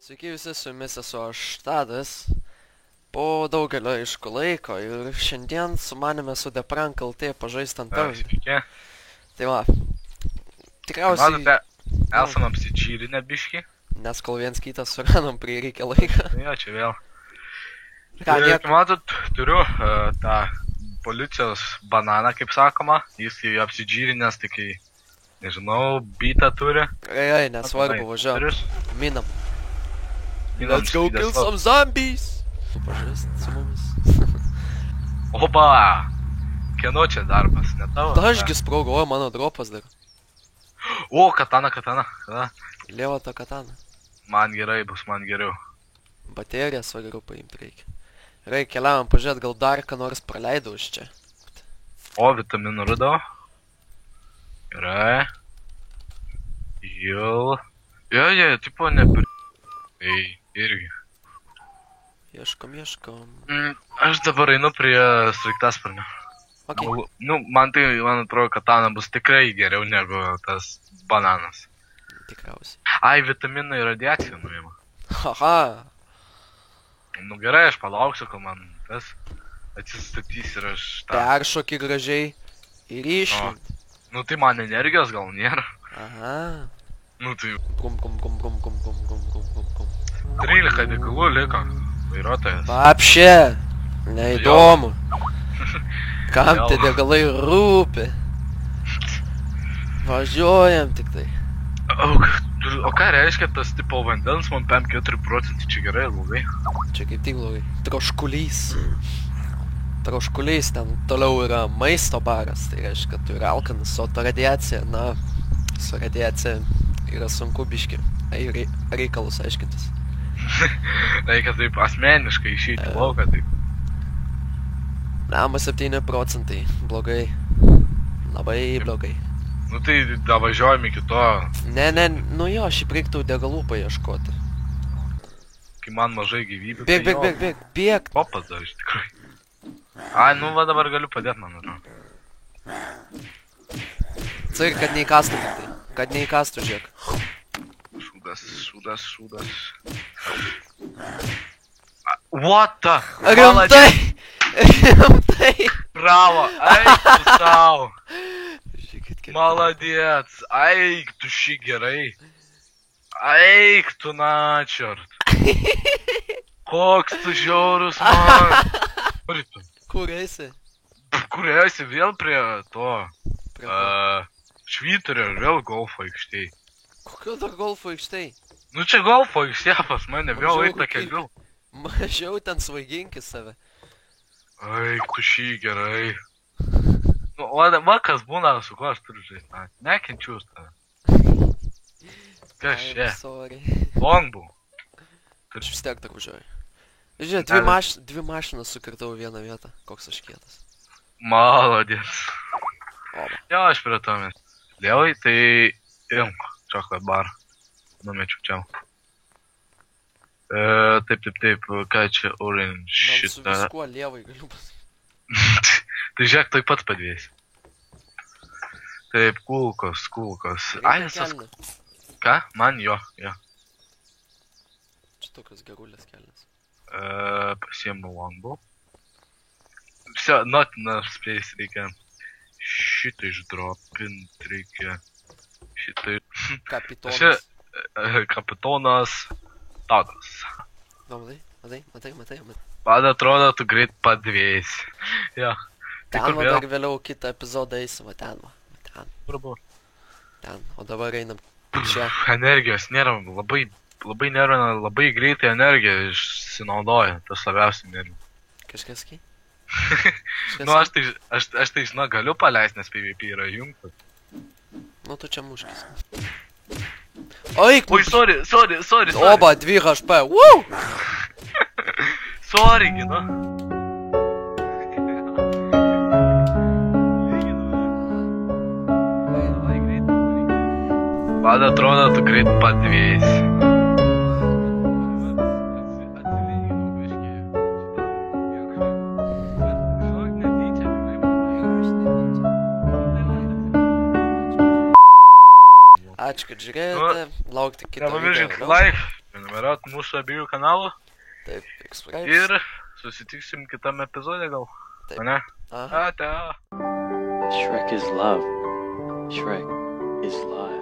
Sveiki visi, su jumis esu aš Tadas. Po daugelio aišku laiko ir šiandien su manimi su Deprank LT pažaist ant tavęs. Sveiki. Tai va, tikriausiai, Matote, esam apsičyrinę biškį. nes kol viens kitą suradom prireikia laiką. Jo, čia vėl. Ką, niek, Matot, turiu tą policijos bananą, kaip sakoma. Jis apsičyrinęs, tik kai, nežinau, bitą turi. ai, nesvarbu, važiuojam, Turius. minam. Minam Let's go kill švydas. some zombies! Pažaist su mumis. Oba! Kieno čia darbas, ne tavo? Dažgi sprogo, mano dropas dar. O, katana. Lėva ta katana. Man gerai bus, man geriau. Bateriją svariu paimti reikia. Gerai, keliavam pažiūrėt, gal dar ką nors praleidau iš čia. O, vitaminų radau. Gerai. Jau. Jo, tipo nepri... Ei, irgi. Ieškom. Aš dabar einu prie sraigtasparnio. Ok, Nu, man atrodo, katana bus tikrai geriau negu tas bananas. tikriausiai. Ai, vitaminai ir radiacija nuima. Haha, Nu gerai, aš palauksiu, kol man tas atsistatys ir aš tą... peršoki gražiai ir išlink. Nu tai man energijos gal nėra. Aha. Nu tai Kum. 13 degalų liko. Vairuotojas. Papšė, neįdomu. Kam tie degalai rūpi? Važiuojam tik tai. O ką reiškia tas tipo vandens, man 5-4%, čia gerai ar blogai? Čia kaip tik blogai. Troškulys, ten toliau yra maisto baras, tai reiškia, kad tu yra alkanas, o ta radiacija, na, su radiacija yra sunku biški reikalus aiškintis. Reikia taip asmeniškai išeiti į lauką, taip. Lema 7%, blogai. Labai blogai. Nu tai davažiuojam iki to, Ne, nu jo, šiaip reiktų degalų paieškoti. kai man mažai gyvybių. Bėg. Popas dar iš tikrųjų. Ai, nu va dabar galiu padėti, man atrodo. Cir, kad neįkastų tik tai. Kad neįkastų, žiūrėk. Šūdas. What the? Rimtai! Bravo, eik tu sau. Žiūrėkit, kiek... Maladėts, eik tu šį gerai. Eik tu načiart. Koks tu žiaurus man. Kur tu? Kur esi? Kur esi vėl prie to? Švyturio ir vėl golfo aikštėj. Kokio dar golfo aikštėj? Nu čia golfo aikštė pas mane, vėl eik tą keliu. Mažiau ten svaiginki save. Eik tu šį gerai. Nu, va kas būna, su kuo aš turiu žaisti. Nekenčiu už tave. Kas čia? Sorry. Longbu. Aš vis tiek dar važiuoju. Žiūrėk, dvi mašinas sukirtau vieną vietą. Koks aš kietas. Maladėts. Oba. Jo, aš prie to mes. Lievai, tai imk, chocolate bar. Numečiu čia. Taip, ką čia orange Man su šitą. viskuo lievai galiu pasakyti. Tai žiūrėk, tai pats padvės. Taip, kulkos. Ai, visas. Ką? Man jo. Čia tokios gerulės kelnes. Pasiemu longbow. Все, not enough space reikia. Šitą išdropint reikia. Šitą... Kapitonas. Kapitonas Tadas. Nu, matai. Man atrodo, tu greit padvėsi. Jo. Ten va dar vėliau kitą epizodą eisim, va ten va. Ten, o dabar einam čia. Energijos nėra, labai nervina, labai greitai energiją išsinaudoja, tas labiausiai nervina. Kažkas kai? Nu, aš tai žinau, galiu paleisti, nes PvP yra jungtas. Nu, tu čia muškis. Oik, Oi, sorry. Oba, 2 HP, woo! Sorry, gina. Man atrodo, tu greit padvėsi. Ačiū, kad žiūrėjote, laukti kitą video. Nepamirškit like, prenumeruot mūsų abiejų kanalų Taip, subscribe. ir susitiksim kitam epizode gal. Taip. Ane? Aha. Ate. Shrek is love. Shrek is life.